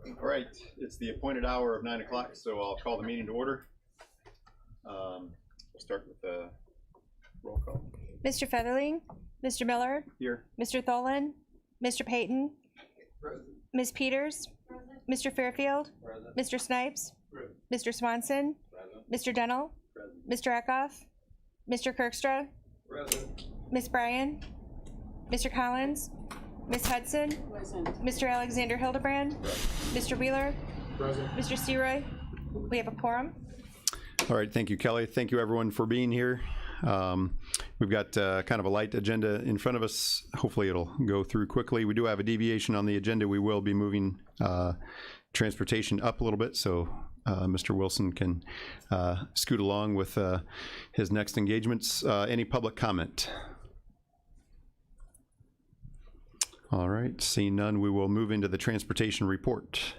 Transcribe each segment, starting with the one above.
All right, it's the appointed hour of 9 o'clock, so I'll call the meeting to order. We'll start with the roll call. Mr. Featherling, Mr. Miller, Here. Mr. Tholen, Mr. Payton, Present. Ms. Peters, Present. Mr. Fairfield, Present. Mr. Snipes, Present. Mr. Swanson, Present. Mr. Dennell, Present. Mr. Eckhoff, Mr. Kirkstra, Present. Ms. Bryan, Mr. Collins, Ms. Hudson, Present. Mr. Alexander Hildebrand, Mr. Wheeler, Present. Mr. Seroy. We have a quorum. All right, thank you, Kelly. Thank you, everyone, for being here. We've got kind of a light agenda in front of us. Hopefully it'll go through quickly. We do have a deviation on the agenda. We will be moving transportation up a little bit, so Mr. Wilson can scoot along with his next engagements. Any public comment? All right, seeing none, we will move into the transportation report.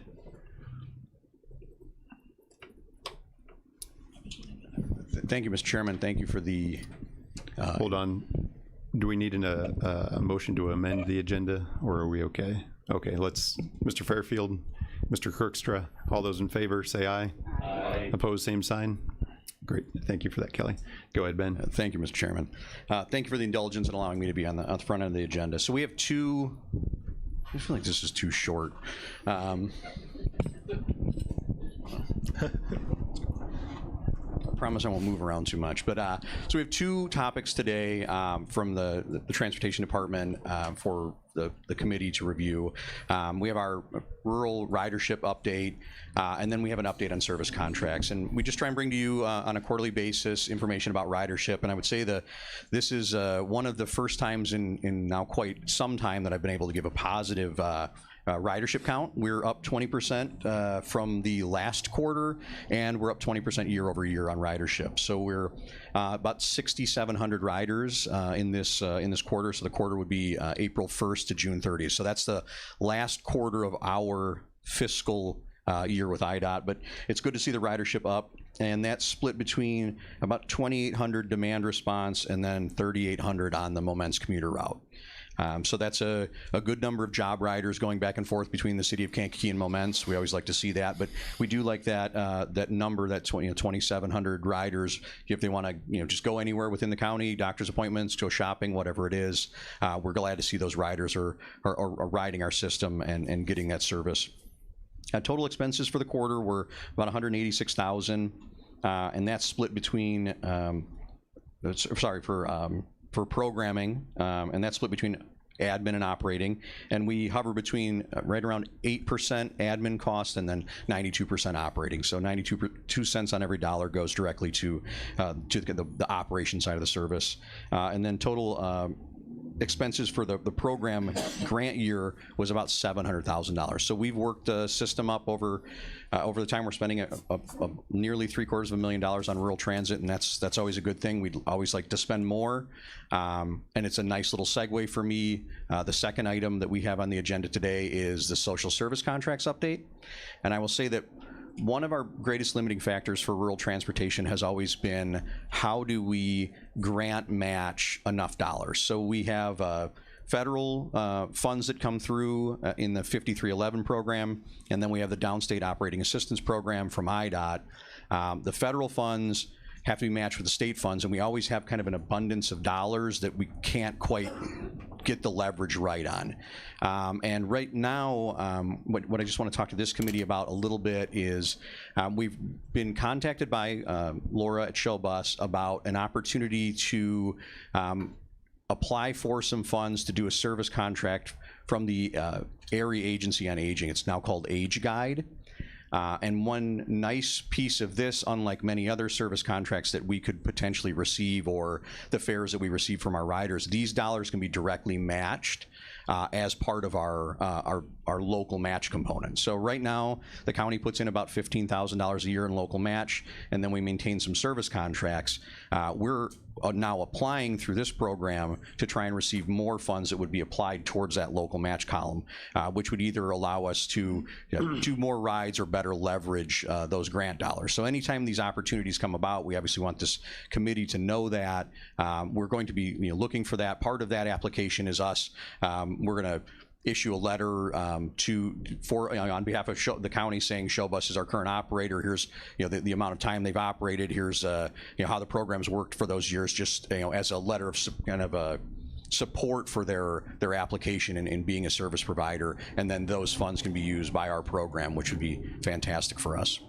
Thank you, Mr. Chairman. Thank you for the... Hold on. Do we need a motion to amend the agenda, or are we okay? Okay, let's, Mr. Fairfield, Mr. Kirkstra, all those in favor, say aye. Aye. Opposed, same sign. Great, thank you for that, Kelly. Go ahead, Ben. Thank you, Mr. Chairman. Thank you for the indulgence in allowing me to be on the front end of the agenda. So we have two... I feel like this is too short. I promise I won't move around too much, but so we have two topics today from the Transportation Department for the committee to review. We have our rural ridership update, and then we have an update on service contracts. And we just try and bring to you on a quarterly basis information about ridership. And I would say that this is one of the first times in now quite some time that I've been able to give a positive ridership count. We're up 20% from the last quarter, and we're up 20% year over year on ridership. So we're about 6,700 riders in this quarter. So the quarter would be April 1st to June 30th. So that's the last quarter of our fiscal year with IDOT. But it's good to see the ridership up, and that's split between about 2,800 demand response and then 3,800 on the Moments commuter route. So that's a good number of job riders going back and forth between the city of Kankakee and Moments. We always like to see that, but we do like that that number, that 2,700 riders, if they want to just go anywhere within the county, doctor's appointments, go shopping, whatever it is. We're glad to see those riders are riding our system and getting that service. Total expenses for the quarter were about $186,000, and that's split between for programming, and that's split between admin and operating, and we hover between right around 8% admin cost and then 92% operating. So 92 cents on every dollar goes directly to the operation side of the service, and then total expenses for the program grant year was about $700,000. So we've worked the system up over the time. We're spending nearly $750,000 on rural transit, and that's always a good thing. We'd always like to spend more, and it's a nice little segue for me. The second item that we have on the agenda today is the social service contracts update, and I will say that one of our greatest limiting factors for rural transportation has always been, how do we grant match enough dollars? So we have federal funds that come through in the 5311 program, and then we have the Downstate Operating Assistance Program from IDOT. The federal funds have to be matched with the state funds, and we always have kind of an abundance of dollars that we can't quite get the leverage right on. And right now, what I just want to talk to this committee about a little bit is we've been contacted by Laura at Showbus about an opportunity to apply for some funds to do a service contract from the Area Agency on Aging. It's now called Age Guide. And one nice piece of this, unlike many other service contracts that we could potentially receive or the fares that we receive from our riders, these dollars can be directly matched as part of our local match component. So right now, the county puts in about $15,000 a year in local match, and then we maintain some service contracts. We're now applying through this program to try and receive more funds that would be applied towards that local match column, which would either allow us to do more rides or better leverage those grant dollars. So anytime these opportunities come about, we obviously want this committee to know that. We're going to be looking for that. Part of that application is us. We're going to issue a letter on behalf of the county saying Showbus is our current operator. Here's the amount of time they've operated. Here's how the program's worked for those years. Just as a letter of kind of a support for their application in being a service provider, and then those funds can be used by our program, which would be fantastic for us.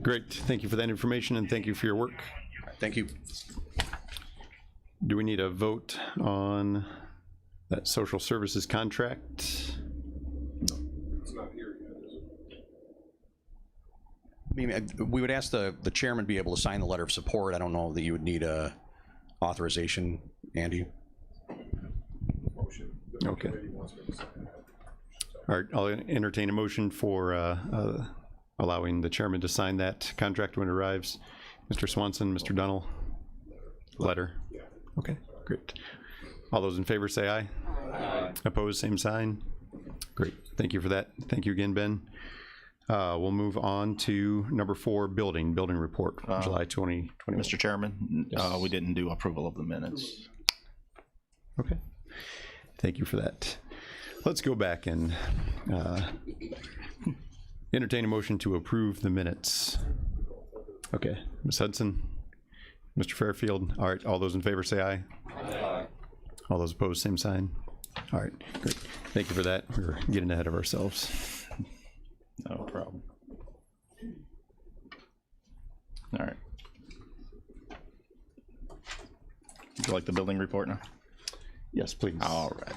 Great. Thank you for that information, and thank you for your work. Thank you. Do we need a vote on that social services contract? It's not here yet, is it? I mean, we would ask the chairman to be able to sign the letter of support. I don't know that you would need a authorization, Andy. Motion. The Okay. committee wants me to sign it. All right, I'll entertain a motion for allowing the chairman to sign that contract when it arrives. Mr. Swanson, Mr. Dunnell? Letter? Yeah. Okay, great. All those in favor say aye. Aye. Opposed, same sign. Great, thank you for that. Thank you again, Ben. We'll move on to number 4, building report, July 2021. Mr. Chairman, Yes. we didn't do approval of the minutes. Okay, thank you for that. Let's go back and entertain a motion to approve the minutes. Okay, Ms. Hudson, Mr. Fairfield. All right, all those in favor say aye. Aye. All those opposed, same sign. All right, great. Thank you for that. We were getting ahead of ourselves. No problem. All right. Would you like the building report now? Yes, please. All right.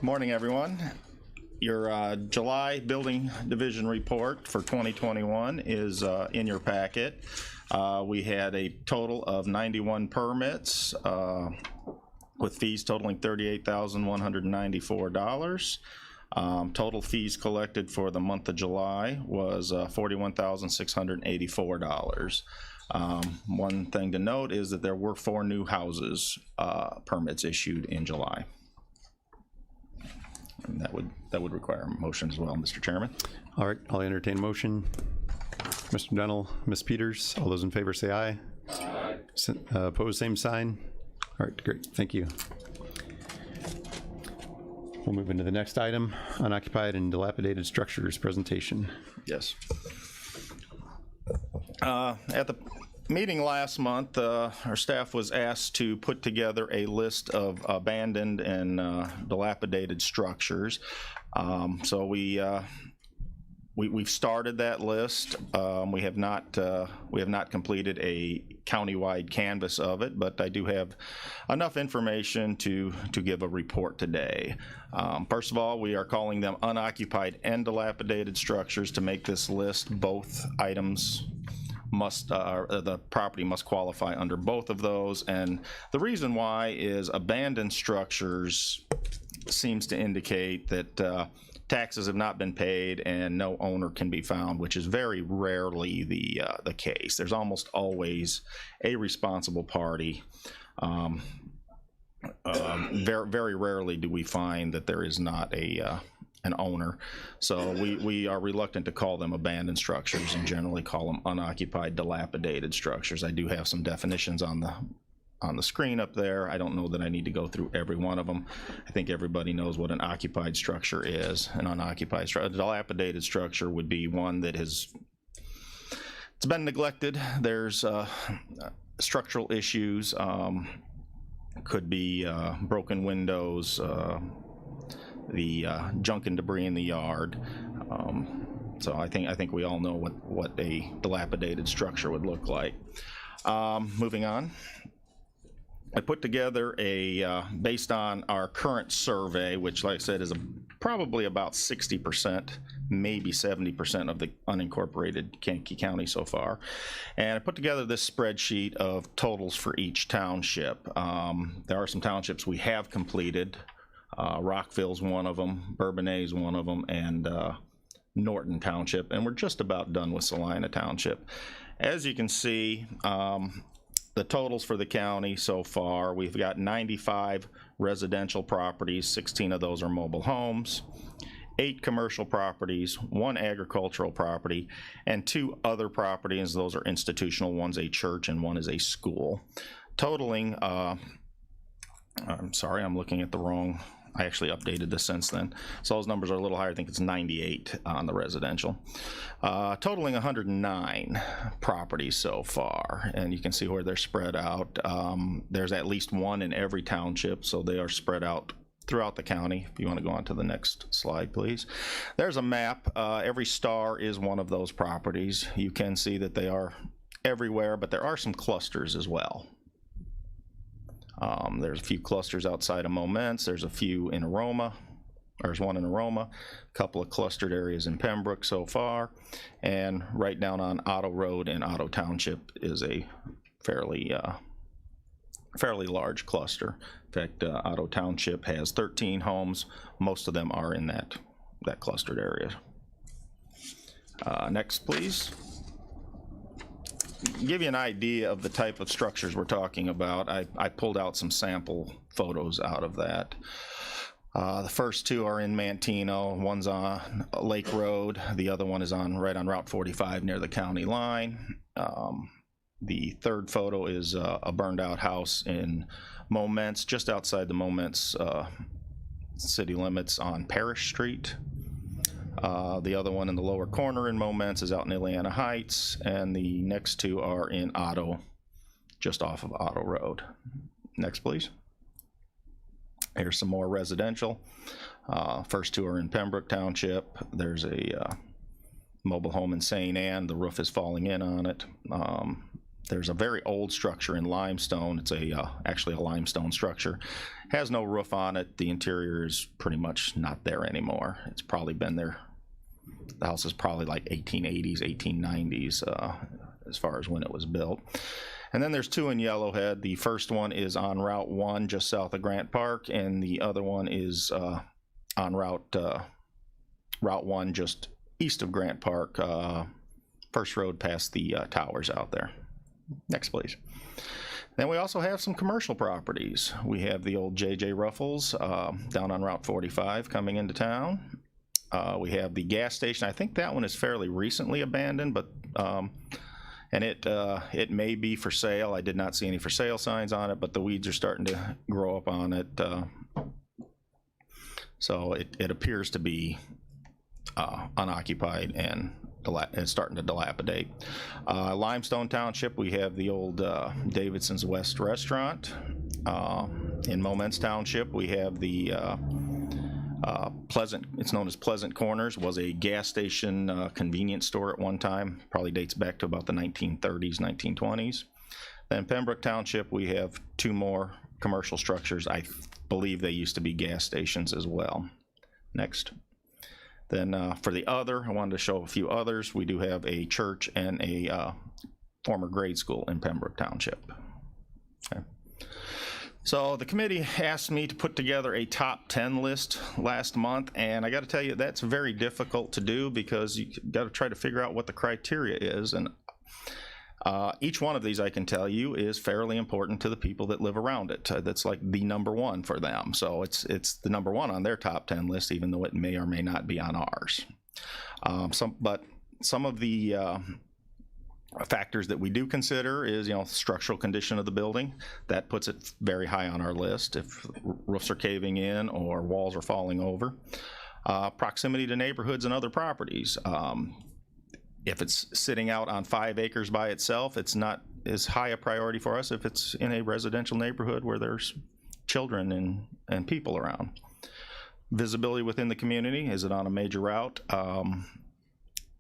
Morning, everyone. Your July Building Division report for 2021 is in your packet. We had a total of 91 permits with fees totaling $38,194. Total fees collected for the month of July was $41,684. One thing to note is that there were 4 new houses permits issued in July. And that would require a motion as well, Mr. Chairman. All right, I'll entertain a motion. Mr. Dunnell, Ms. Peters, all those in favor say aye. Aye. Opposed, same sign. All right, great, thank you. We'll move into the next item, unoccupied and dilapidated structures presentation. Yes. At the meeting last month, our staff was asked to put together a list of abandoned and dilapidated structures. So we've started that list. We have not completed a countywide canvas of it, but I do have enough information to give a report today. First of all, we are calling them unoccupied and dilapidated structures. To make this list, both items the property must qualify under both of those, and the reason why is abandoned structures seems to indicate that taxes have not been paid and no owner can be found, which is very rarely the case. There's almost always a responsible party. Very rarely do we find that there is not an owner. So we are reluctant to call them abandoned structures and generally call them unoccupied dilapidated structures. I do have some definitions on the screen up there. I don't know that I need to go through every one of them. I think everybody knows what an occupied structure is. An unoccupied structure, a dilapidated structure would be one that it's been neglected. There's structural issues, could be broken windows, the junk and debris in the yard. So I think we all know what a dilapidated structure would look like. Moving on. I put together based on our current survey, which like I said is probably about 60%, maybe 70% of the unincorporated Kankakee County so far. And I put together this spreadsheet of totals for each township. There are some townships we have completed. Rockville's one of them, Bourbonnais one of them, and Norton Township, and we're just about done with Salina Township. As you can see, the totals for the county so far, we've got 95 residential properties, 16 of those are mobile homes, 8 commercial properties, 1 agricultural property, and 2 other properties. Those are institutional. One's a church and one is a school, totaling I'm sorry, I'm looking at the wrong, I actually updated this since then. So those numbers are a little higher. I think it's 98 on the residential. Totaling 109 properties so far, and you can see where they're spread out. There's at least one in every township, so they are spread out throughout the county. If you want to go on to the next slide, please. There's a map. Every star is one of those properties. You can see that they are everywhere, but there are some clusters as well. There's a few clusters outside of Moments. There's a few in Aroma. There's one in Aroma, a couple of clustered areas in Pembroke so far, and right down on Otto Road in Otto Township is a fairly large cluster. In fact, Otto Township has 13 homes. Most of them are in that clustered area. Next, please. Give you an idea of the type of structures we're talking about. I pulled out some sample photos out of that. The first two are in Manteno. One's on Lake Road. The other one is right on Route 45 near the county line. The third photo is a burned out house in Moments, just outside the Moments city limits on Parish Street. The other one in the lower corner in Moments is out in Ileana Heights, and the next two are in Otto, just off of Otto Road. Next, please. Here's some more residential. First two are in Pembroke Township. There's a mobile home in St. Anne. The roof is falling in on it. There's a very old structure in Limestone. It's actually a limestone structure. Has no roof on it. The interior is pretty much not there anymore. It's probably been there. The house is probably like 1880s, 1890s as far as when it was built. And then there's two in Yellowhead. The first one is on Route 1 just south of Grant Park, and the other one is on Route 1 just east of Grant Park, first road past the towers out there. Next, please. Then we also have some commercial properties. We have the old J.J. Ruffles down on Route 45 coming into town. We have the gas station. I think that one is fairly recently abandoned, but and it may be for sale. I did not see any for sale signs on it, but the weeds are starting to grow up on it. So it appears to be unoccupied and starting to dilapidate. Limestone Township, we have the old Davidson's West Restaurant. In Moments Township, we have the it's known as Pleasant Corners, was a gas station convenience store at one time, probably dates back to about the 1930s, 1920s. Then Pembroke Township, we have two more commercial structures. I believe they used to be gas stations as well. Next. Then for the other, I wanted to show a few others. We do have a church and a former grade school in Pembroke Township. Okay. So the committee asked me to put together a top 10 list last month, and I got to tell you, that's very difficult to do because you got to try to figure out what the criteria is. And each one of these, I can tell you, is fairly important to the people that live around it. That's like the number one for them. So it's the number one on their top 10 list, even though it may or may not be on ours. But some of the factors that we do consider is, structural condition of the building. That puts it very high on our list. If roofs are caving in or walls are falling over. Proximity to neighborhoods and other properties. If it's sitting out on 5 acres by itself, it's not as high a priority for us if it's in a residential neighborhood where there's children and people around. Visibility within the community, is it on a major route?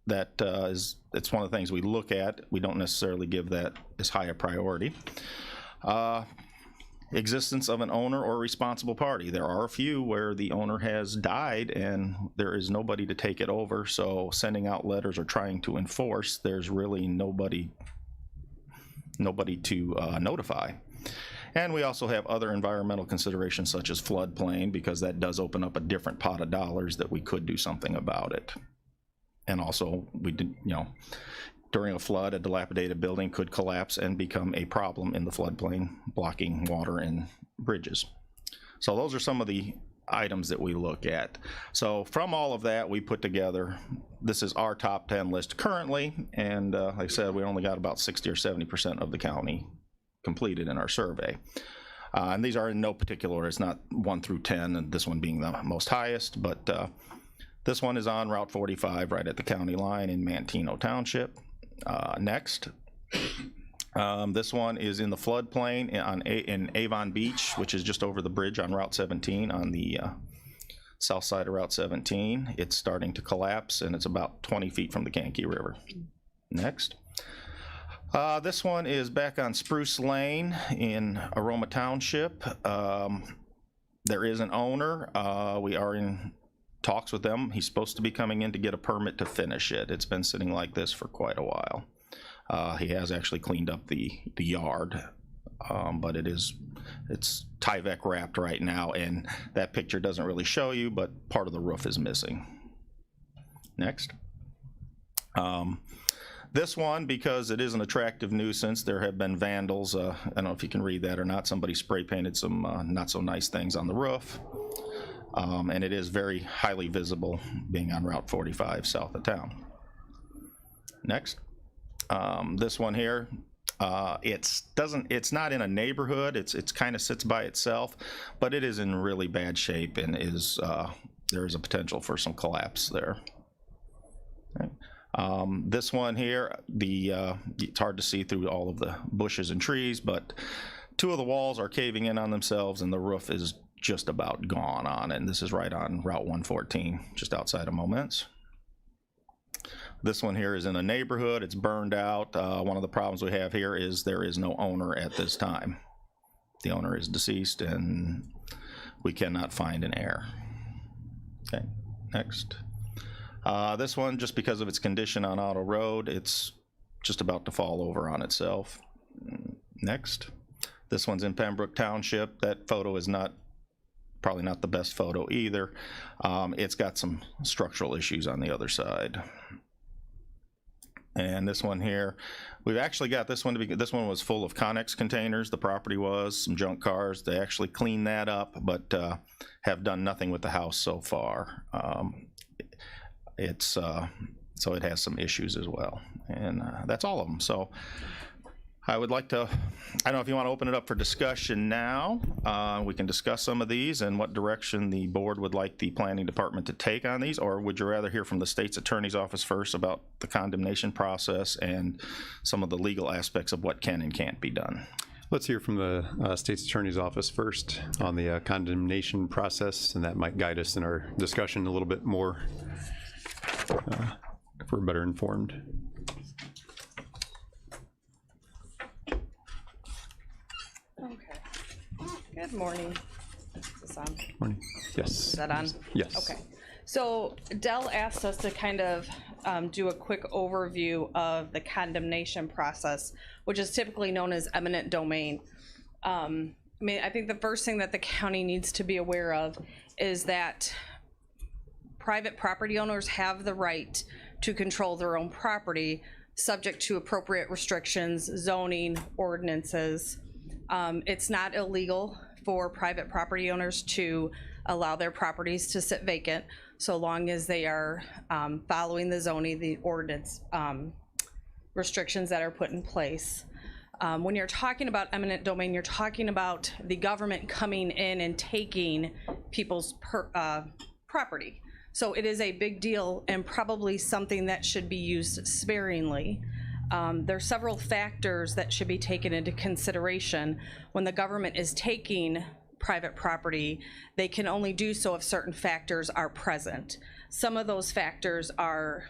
It's one of the things we look at. We don't necessarily give that as high a priority. Existence of an owner or responsible party. There are a few where the owner has died and there is nobody to take it over, so sending out letters or trying to enforce, there's really nobody to notify. And we also have other environmental considerations such as floodplain, because that does open up a different pot of dollars that we could do something about it. And also, we did, during a flood, a dilapidated building could collapse and become a problem in the floodplain, blocking water and bridges. So those are some of the items that we look at. So from all of that, we put together, this is our top 10 list currently, and like I said, we only got about 60 or 70% of the county completed in our survey. And these are in no particular order. It's not 1 through 10, and this one being the most highest, but this one is on Route 45 right at the county line in Manteno Township. Next. This one is in the floodplain in Avon Beach, which is just over the bridge on Route 17 on the south side of Route 17. It's starting to collapse, and it's about 20 feet from the Kankakee River. Next. This one is back on Spruce Lane in Aroma Township. There is an owner. We are in talks with them. He's supposed to be coming in to get a permit to finish it. It's been sitting like this for quite a while. He has actually cleaned up the yard, but it's Tyvek wrapped right now, and that picture doesn't really show you, but part of the roof is missing. Next. This one, because it is an attractive nuisance, there have been vandals. I don't know if you can read that or not. Somebody spray painted some not so nice things on the roof, and it is very highly visible being on Route 45 south of town. Next. This one here, it's not in a neighborhood. It's kind of sits by itself, but it is in really bad shape, and there is a potential for some collapse there. Okay. This one here, it's hard to see through all of the bushes and trees, but 2 of the walls are caving in on themselves, and the roof is just about gone on it. And this is right on Route 114, just outside of Moments. This one here is in a neighborhood. It's burned out. One of the problems we have here is there is no owner at this time. The owner is deceased, and we cannot find an heir. Okay, next. This one, just because of its condition on Auto Road, it's just about to fall over on itself. Next. This one's in Pembroke Township. That photo is probably not the best photo either. It's got some structural issues on the other side. And this one here, we've actually got this one this one was full of Connex containers. The property was some junk cars. They actually cleaned that up, but have done nothing with the house so far. So it has some issues as well, and that's all of them. So I would like to, I don't know if you want to open it up for discussion now. We can discuss some of these and what direction the board would like the planning department to take on these, or would you rather hear from the state's attorney's office first about the condemnation process and some of the legal aspects of what can and can't be done? Let's hear from the state's attorney's office first on the condemnation process, and that might guide us in our discussion a little bit more if we're better informed. Good morning. Is this on? Morning. Yes. Is that on? Yes. Okay. So Dell asked us to kind of do a quick overview of the condemnation process, which is typically known as eminent domain. I think the first thing that the county needs to be aware of is that private property owners have the right to control their own property, subject to appropriate restrictions, zoning, ordinances. It's not illegal for private property owners to allow their properties to sit vacant, so long as they are following the zoning, the ordinance restrictions that are put in place. When you're talking about eminent domain, you're talking about the government coming in and taking people's property. So it is a big deal and probably something that should be used sparingly. There are several factors that should be taken into consideration. When the government is taking private property, they can only do so if certain factors are present. Some of those factors are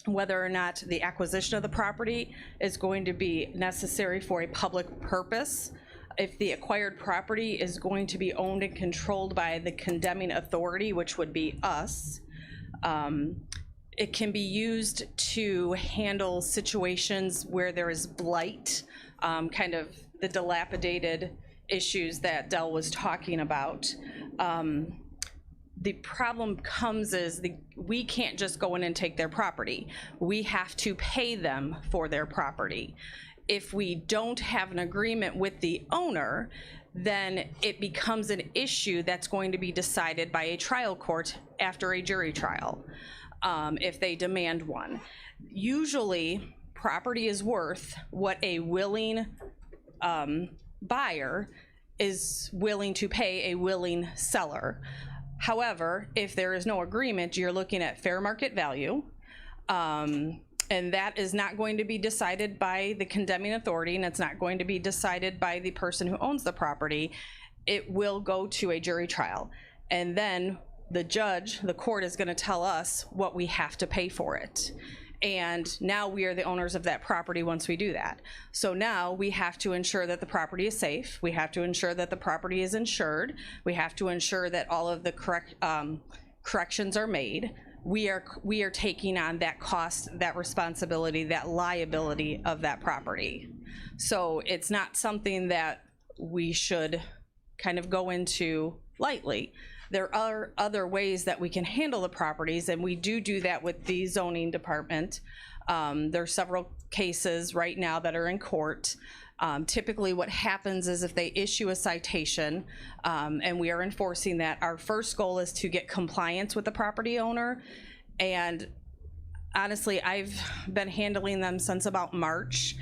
whether or not the acquisition of the property is going to be necessary for a public purpose, if the acquired property is going to be owned and controlled by the condemning authority, which would be us. It can be used to handle situations where there is blight, kind of the dilapidated issues that Dell was talking about. The problem comes is we can't just go in and take their property. We have to pay them for their property. If we don't have an agreement with the owner, then it becomes an issue that's going to be decided by a trial court after a jury trial, if they demand one. Usually, property is worth what a willing buyer is willing to pay a willing seller. However, if there is no agreement, you're looking at fair market value. And that is not going to be decided by the condemning authority, and it's not going to be decided by the person who owns the property. It will go to a jury trial. And then the judge, the court, is going to tell us what we have to pay for it. And now we are the owners of that property once we do that. So now we have to ensure that the property is safe. We have to ensure that the property is insured. We have to ensure that all of the corrections are made. We are taking on that cost, that responsibility, that liability of that property. So it's not something that we should kind of go into lightly. There are other ways that we can handle the properties, and we do that with the zoning department. There are several cases right now that are in court. Typically what happens is if they issue a citation and we are enforcing that, our first goal is to get compliance with the property owner. And honestly, I've been handling them since about March,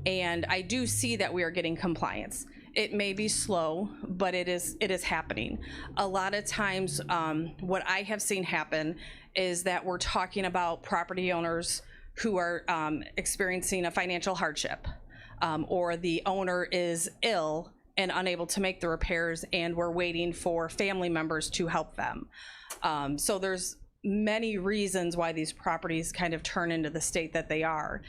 and I do see that we are getting compliance. It may be slow, but it is happening. A lot of times what I have seen happen is that we're talking about property owners who are experiencing a financial hardship. Or the owner is ill and unable to make the repairs, and we're waiting for family members to help them. So there's many reasons why these properties kind of turn into the state that they are.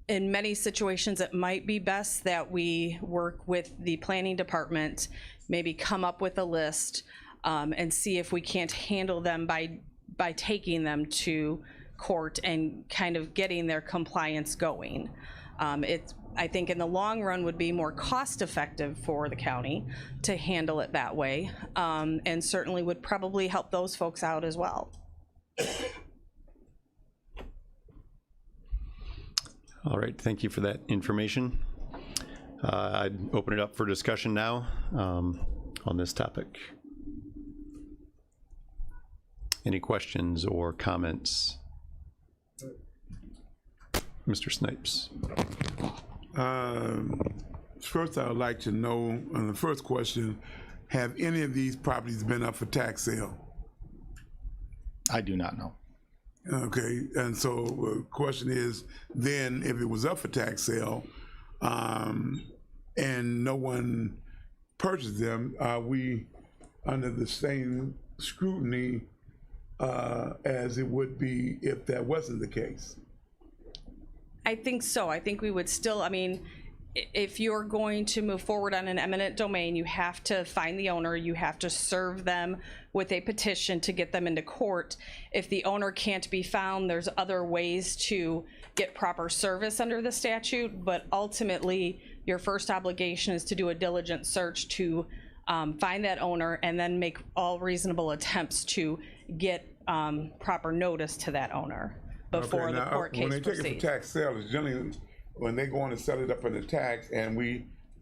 In many situations, it might be best that we work with the planning department, maybe come up with a list and see if we can't handle them by taking them to court and kind of getting their compliance going. I think in the long run would be more cost effective for the county to handle it that way, and certainly would probably help those folks out as well. All right, thank you for that information. I'd open it up for discussion now on this topic. Any questions or comments? Mr. Snipes. First, I would like to know, on the first question, have any of these properties been up for tax sale? I do not know. Okay, and so the question is, then, if it was up for tax sale and no one purchased them, are we under the same scrutiny as it would be if that wasn't the case? I think so. I think we would still, I mean, if you're going to move forward on an eminent domain, you have to find the owner, you have to serve them with a petition to get them into court. If the owner can't be found, there's other ways to get proper service under the statute, but ultimately your first obligation is to do a diligent search to find that owner and then make all reasonable attempts to get proper notice to that owner before the court case proceeds. When they take it for tax sale, it's generally when they go on and sell it up in the tax, and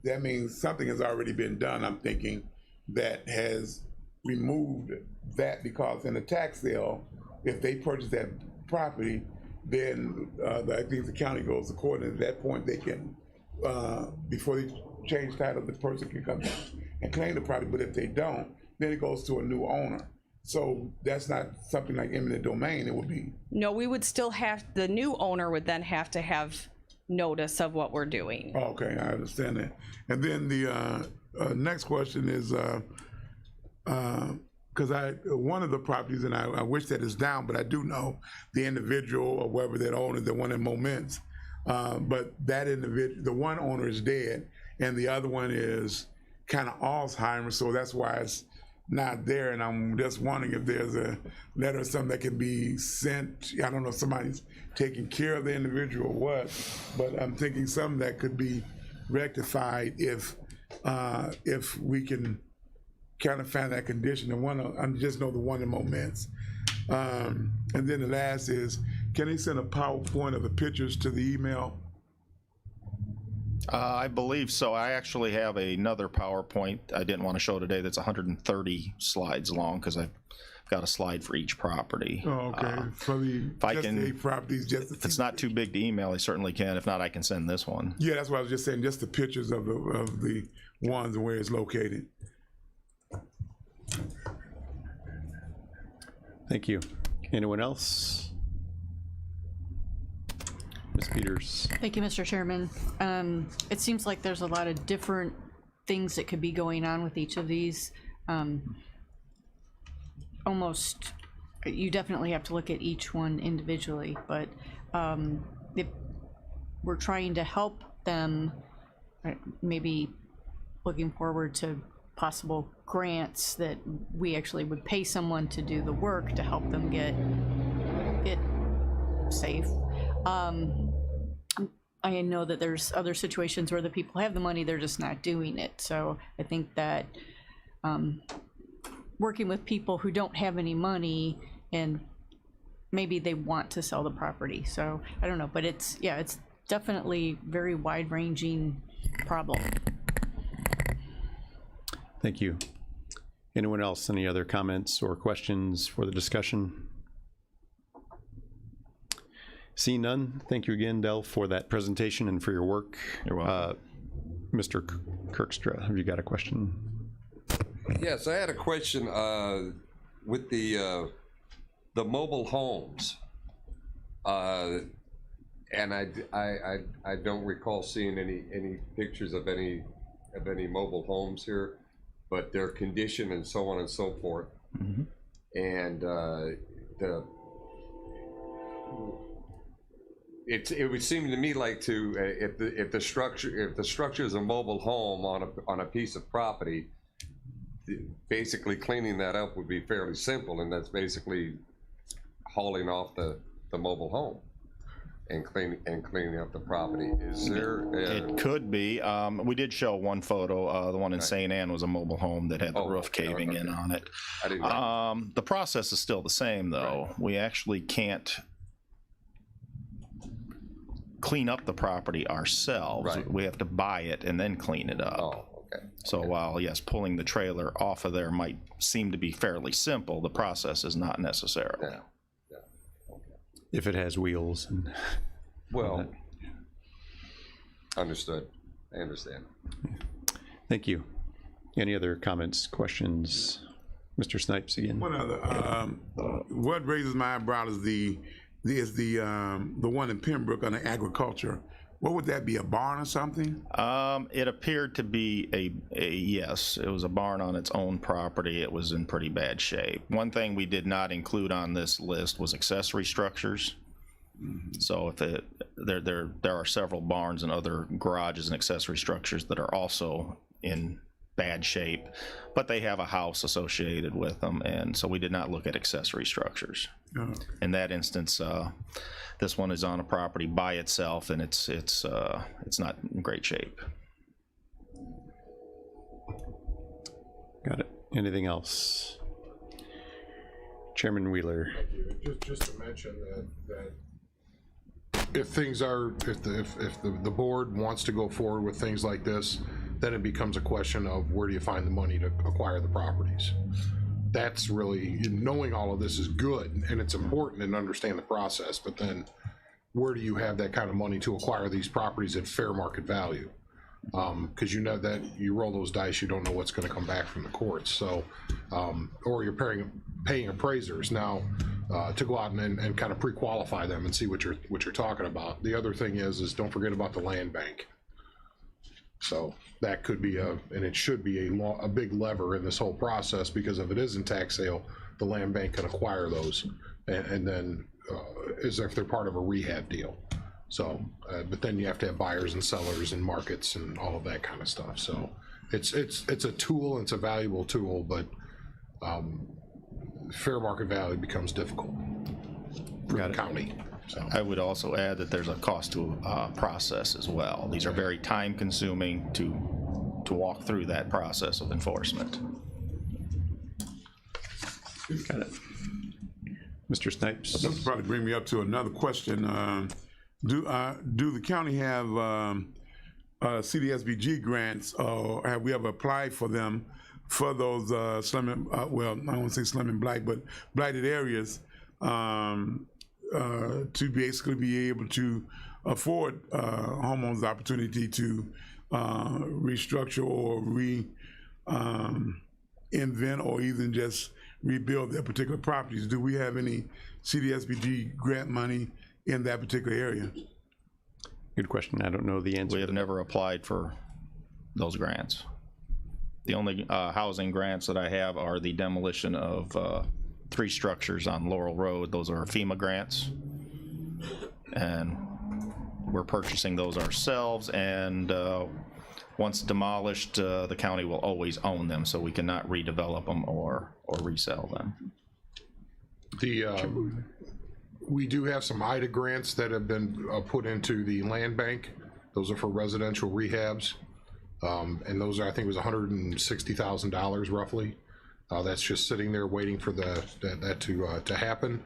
that means something has already been done, I'm thinking, that has removed that, because in a tax sale, if they purchase that property, then I think the county goes to court, and at that point they can, before they change title, the person can come and claim the property, but if they don't, then it goes to a new owner. So that's not something like eminent domain, it would be. No, we would still have, the new owner would then have to have notice of what we're doing. Okay, I understand that. And then the next question is, because one of the properties, and I wish that is down, but I do know the individual or whoever that owner, the one in Moments, but that individual, the one owner is dead, and the other one is kind of Alzheimer's, so that's why it's not there. And I'm just wondering if there's a letter or something that can be sent. I don't know if somebody's taking care of the individual or what, but I'm thinking something that could be rectified if we can kind of find that condition. The one, I just know the one in Moments. And then the last is, can they send a PowerPoint of the pictures to the email? I believe so. I actually have another PowerPoint I didn't want to show today that's 130 slides long, because I've got a slide for each property. Oh, okay. For the I just can- the 8 properties, just the If it's not too big to email, I certainly can. If not, I can send this one. Yeah, that's what I was just saying. Just the pictures of the ones and where it's located. Thank you. Anyone else? Ms. Peters. Thank you, Mr. Chairman. It seems like there's a lot of different things that could be going on with each of these. Almost, you definitely have to look at each one individually, but if we're trying to help them, maybe looking forward to possible grants that we actually would pay someone to do the work to help them get it safe. I know that there's other situations where the people have the money, they're just not doing it. So I think that working with people who don't have any money and maybe they want to sell the property. So I don't know, but it's definitely very wide-ranging problem. Thank you. Anyone else? Any other comments or questions for the discussion? Seeing none, thank you again, Del, for that presentation and for your work. You're welcome. Mr. Kirkstra, have you got a question? Yes, I had a question with the mobile homes, and I don't recall seeing any pictures of any mobile homes here, but their condition and so on and so forth, and it would seem to me like if the structure is a mobile home on a piece of property, basically cleaning that up would be fairly simple, and that's basically hauling off the mobile home and cleaning up the property. Is there? It could be. We did show one photo. The one in St. Anne was a mobile home that had the roof caving in on it. I didn't know. The process is still the same, though. Right. We actually can't clean up the property ourselves. Right. We have to buy it and then clean it up. Oh, okay. So while, yes, pulling the trailer off of there might seem to be fairly simple, the process is not necessarily. Yeah. If it has wheels. And well, understood. I understand. Thank you. Any other comments, questions? Mr. Snipes again. One other. What raises my eyebrow is the one in Pembroke under agriculture. What would that be, a barn or something? It appeared to be a yes. It was a barn on its own property. It was in pretty bad shape. One thing we did not include on this list was accessory structures. So if there are several barns and other garages and accessory structures that are also in bad shape, but they have a house associated with them, and so we did not look at accessory structures. In that instance, this one is on a property by itself, and it's not in great shape. Got it. Anything else? Chairman Wheeler. Thank you. Just to mention that if things are, if the board wants to go forward with things like this, then it becomes a question of where do you find the money to acquire the properties. That's really, knowing all of this is good and it's important and understand the process, but then where do you have that kind of money to acquire these properties at fair market value? Because you know that you roll those dice, you don't know what's going to come back from the courts. So, or you're paying appraisers now to go out and kind of pre-qualify them and see what you're talking about. The other thing is don't forget about the land bank. So that could be and it should be a big lever in this whole process, because if it is in tax sale, the land bank can acquire those, and then as if they're part of a rehab deal. So, but then you have to have buyers and sellers and markets and all of that kind of stuff. So it's a tool, it's a valuable tool, but fair market value becomes difficult for the county. So. I would also add that there's a cost to process as well. These are very time consuming to walk through that process of enforcement. Got it. Mr. Snipes. This will probably bring me up to another question. Do the county have CDSBG grants, or have we ever applied for them for those slum and, well, I don't want to say slum and blight, but blighted areas, to basically be able to afford homeowners the opportunity to restructure or invent or even just rebuild their particular properties. Do we have any CDSBG grant money in that particular area? Good question. I don't know the answer. We have never applied for those grants. The only housing grants that I have are the demolition of 3 structures on Laurel Road. Those are FEMA grants, and we're purchasing those ourselves, and once demolished, the county will always own them, so we cannot redevelop them or resell them. We do have some IDA grants that have been put into the land bank. Those are for residential rehabs. And those are, I think it was $160,000 roughly. That's just sitting there waiting for that to happen.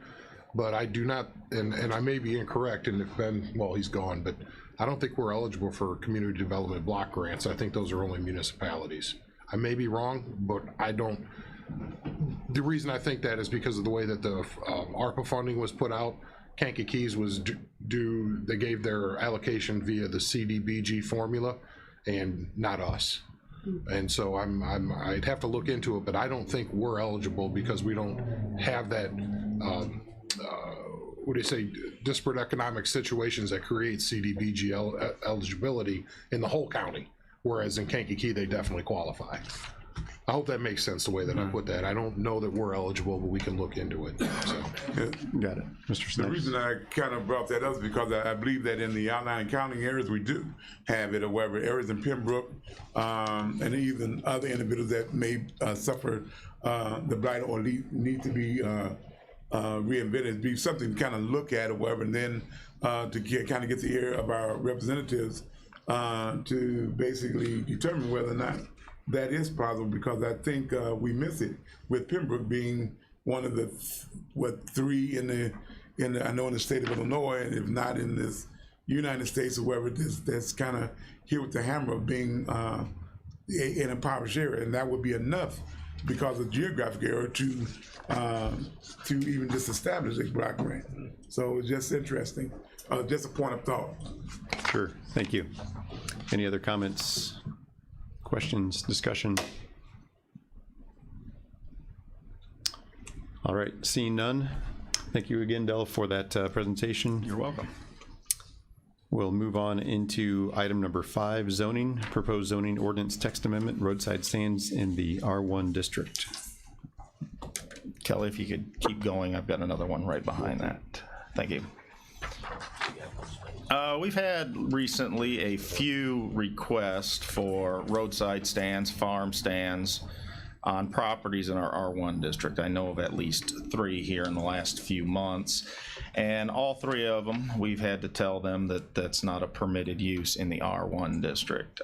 But I do not, and I may be incorrect, and if Ben, well, he's gone, but I don't think we're eligible for community development block grants. I think those are only municipalities. I may be wrong, but I don't. The reason I think that is because of the way that the ARPA funding was put out. Kankakee was due, they gave their allocation via the CDBG formula and not us. And so I'd have to look into it, but I don't think we're eligible because we don't have that, what do you say, disparate economic situations that create CDBG eligibility in the whole county, whereas in Kankakee they definitely qualify. I hope that makes sense the way that I put that. I don't know that we're eligible, but we can look into it. So. Got it. Mr. Snipes. The reason I kind of brought that up is because I believe that in the outlying county areas we do have it, or wherever areas in Pembroke, and even other individuals that may suffer the blight or need to be reinvented, be something to kind of look at or whatever, and then to kind of get the ear of our representatives to basically determine whether or not that is possible, because I think we miss it with Pembroke being one of the 3 in the I know in the state of Illinois, and if not in this United States or wherever it is, that's kind of hit with the hammer of being in a impoverished area, and that would be enough because of geographic area to even just establish a block grant. So it's just interesting, just a point of thought. Sure. Thank you. Any other comments? Questions, discussion? All right, seeing none. Thank you again, Del, for that presentation. You're welcome. We'll move on into item number 5, zoning, proposed zoning ordinance text amendment, roadside stands in the R1 district. Kelly, if you could keep going, I've got another one right behind that. Thank you. We've had recently a few requests for roadside stands, farm stands on properties in our R1 district. I know of at least 3 here in the last few months, and all 3 of them, we've had to tell them that that's not a permitted use in the R1 district.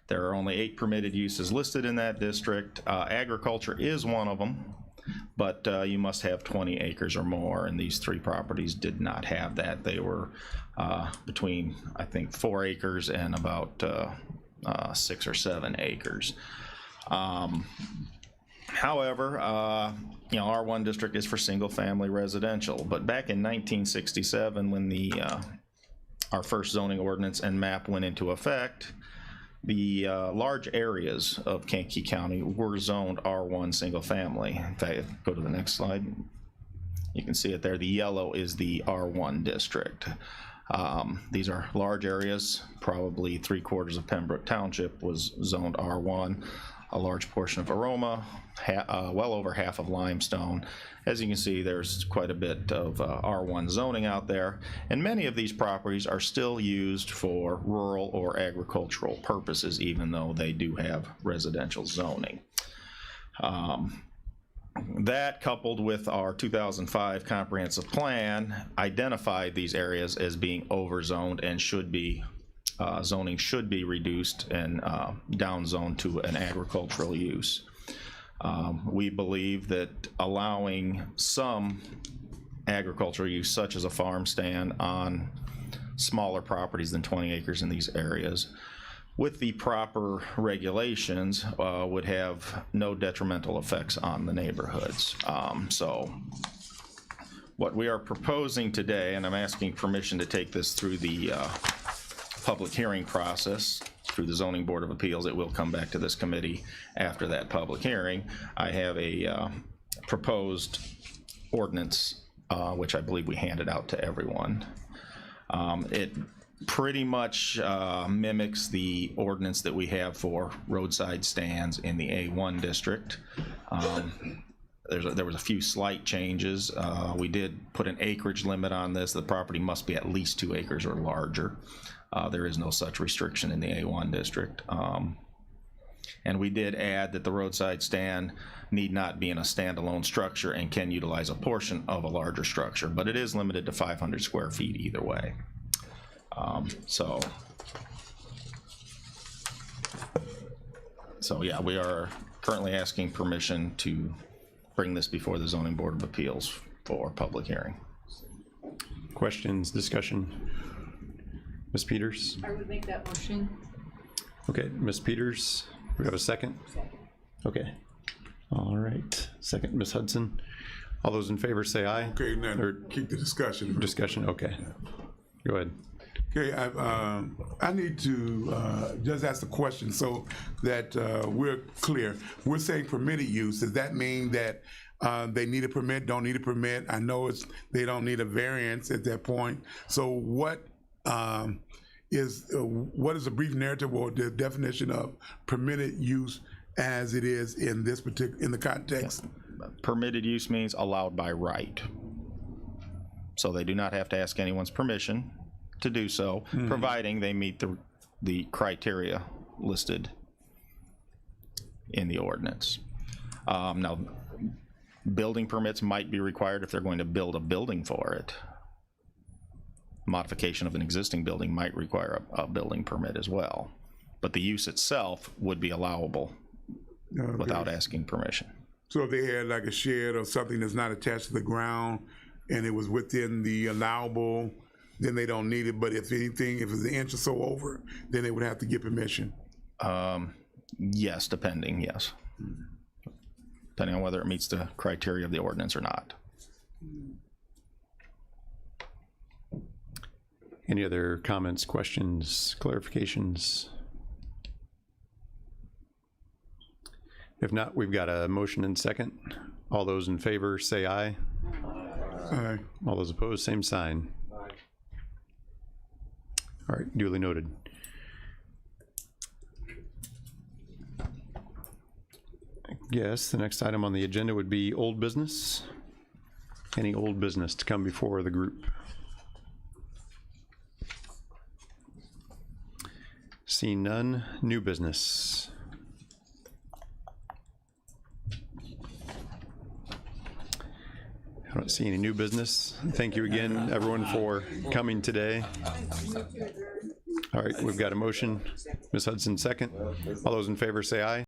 There are only 8 permitted uses listed in that district. Agriculture is one of them, but you must have 20 acres or more, and these 3 properties did not have that. They were between, I think, 4 acres and about 6 or 7 acres. However, you know, R1 district is for single-family residential, but back in 1967, when our first zoning ordinance and map went into effect, the large areas of Kankakee County were zoned R1 single family. In fact, go to the next slide. You can see it there. The yellow is the R1 district. These are large areas. Probably 3/4 of Pembroke Township was zoned R1. A large portion of Aroma, well over half of Limestone. As you can see, there's quite a bit of R1 zoning out there, and many of these properties are still used for rural or agricultural purposes, even though they do have residential zoning. That, coupled with our 2005 comprehensive plan, identified these areas as being overzoned and should be zoning should be reduced and downzoned to an agricultural use. We believe that allowing some agricultural use, such as a farm stand on smaller properties than 20 acres in these areas, with the proper regulations, would have no detrimental effects on the neighborhoods. So what we are proposing today, and I'm asking permission to take this through the public hearing process, through the Zoning Board of Appeals. It will come back to this committee after that public hearing. I have a proposed ordinance, which I believe we handed out to everyone. It pretty much mimics the ordinance that we have for roadside stands in the A1 district. There was a few slight changes. We did put an acreage limit on this. The property must be at least 2 acres or larger. There is no such restriction in the A1 district. And we did add that the roadside stand need not be in a standalone structure and can utilize a portion of a larger structure, but it is limited to 500 square feet either way. So yeah, we are currently asking permission to bring this before the Zoning Board of Appeals for public hearing. Questions, discussion? Ms. Peters? I would make that motion. Okay, Ms. Peters, we have a second? Okay. All right, second, Ms. Hudson. All those in favor say aye. Okay, now keep the discussion. Discussion, okay. Go ahead. Okay, I need to just ask a question so that we're clear. We're saying permitted use. Does that mean that they need a permit, don't need a permit? I know they don't need a variance at that point. So what is a brief narrative or the definition of permitted use as it is in this in the context? Permitted use means allowed by right. So they do not have to ask anyone's permission to do so, providing they meet the criteria listed in the ordinance. Now, building permits might be required if they're going to build a building for it. Modification of an existing building might require a building permit as well, but the use itself would be allowable without asking permission. So if they had like a shed or something that's not attached to the ground and it was within the allowable, then they don't need it. But if anything, if it's an inch or so over, then they would have to get permission. Yes, depending on whether it meets the criteria of the ordinance or not. Any other comments, questions, clarifications? If not, we've got a motion and second. All those in favor say aye. Aye. All those opposed, same sign. All right, duly noted. I guess the next item on the agenda would be old business. Any old business to come before the group? Seeing none, new business. I don't see any new business. Thank you again, everyone, for coming today. All right, we've got a motion. Ms. Hudson, second. All those in favor say aye.